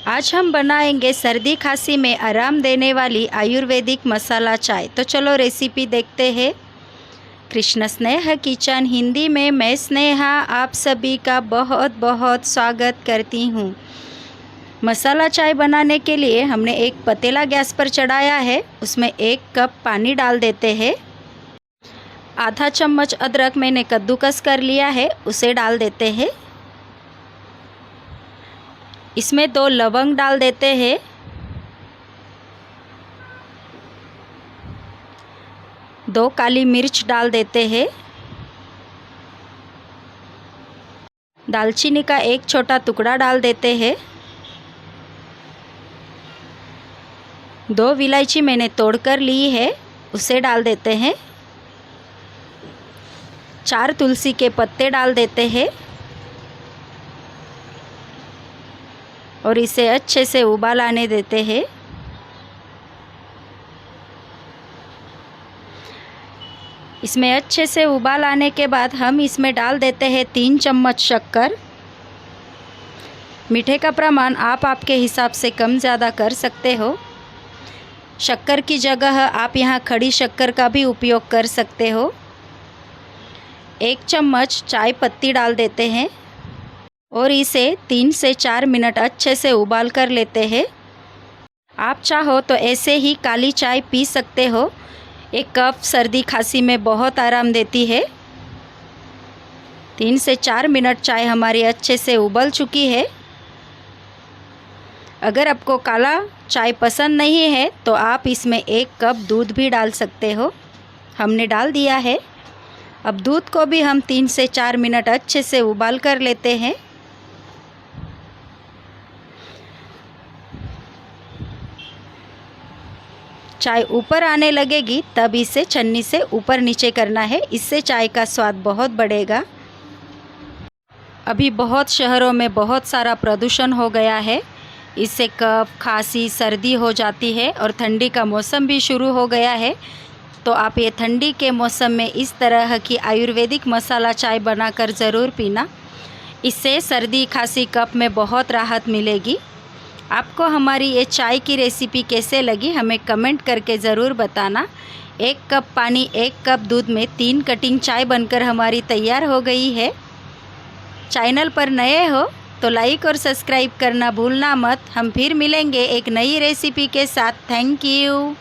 आज हम बनाएंगे सर्दी खांसी में आराम देने वाली आयुर्वेदिक मसाला चाय। तो चलो रेसिपी देखते हैं। कृष्ण स्नेह किचन हिंदी में मैं स्नेहा आप सभी का बहुत बहुत स्वागत करती हूँ। मसाला चाय बनाने के लिए हमने एक पतीला गैस पर चढ़ाया है। उसमें 1 कप पानी डाल देते हैं। आधा चम्मच अदरक मैंने कद्दूकस कर लिया है, उसे डाल देते हैं। इसमें 2 लवंग डाल देते हैं। 2 काली मिर्च डाल देते हैं। दालचीनी का 1 छोटा टुकड़ा डाल देते हैं। 2 इलायची मैंने तोड़कर ली है, उसे डाल देते हैं। 4 तुलसी के पत्ते डाल देते हैं और इसे अच्छे से उबाल आने देते हैं। इसमें अच्छे से उबाल आने के बाद हम इसमें डाल देते हैं 3 चम्मच शक्कर। मीठे का प्रमाण आप आपके हिसाब से कम ज़्यादा कर सकते हो। शक्कर की जगह आप यहाँ खड़ी शक्कर का भी उपयोग कर सकते हो। 1 चम्मच चाय पत्ती डाल देते हैं और इसे 3 से 4 मिनट अच्छे से उबाल कर लेते हैं। आप चाहो तो ऐसे ही काली चाय पी सकते हो। 1 कप सर्दी खांसी में बहुत आराम देती है। 3 से 4 मिनट चाय हमारी अच्छे से उबल चुकी है। अगर आपको काला चाय पसंद नहीं है तो आप इसमें 1 कप दूध भी डाल सकते हो। हमने डाल दिया है। अब दूध को भी हम 3 से 4 मिनट अच्छे से उबाल कर लेते हैं। चाय ऊपर आने लगेगी तब इसे छन्नी से ऊपर नीचे करना है, इससे चाय का स्वाद बहुत बढ़ेगा। अभी बहुत शहरों में बहुत सारा प्रदूषण हो गया है, इससे कफ खांसी सर्दी हो जाती है और ठंडी का मौसम भी शुरू हो गया है। तो आप ये ठंडी के मौसम में इस तरह की आयुर्वेदिक मसाला चाय बनाकर ज़रूर पीना। इससे सर्दी खांसी कफ में बहुत राहत मिलेगी। आपको हमारी ये चाय की रेसिपी कैसे लगी हमें कमेंट करके ज़रूर बताना। 1 कप पानी 1 कप दूध में 3 कटिंग चाय बनकर हमारी तैयार हो गई है। चैनल पर नए हो तो लाइक और सब्सक्राइब करना भूलना मत। हम फिर मिलेंगे एक नई रेसिपी के साथ। Thank you.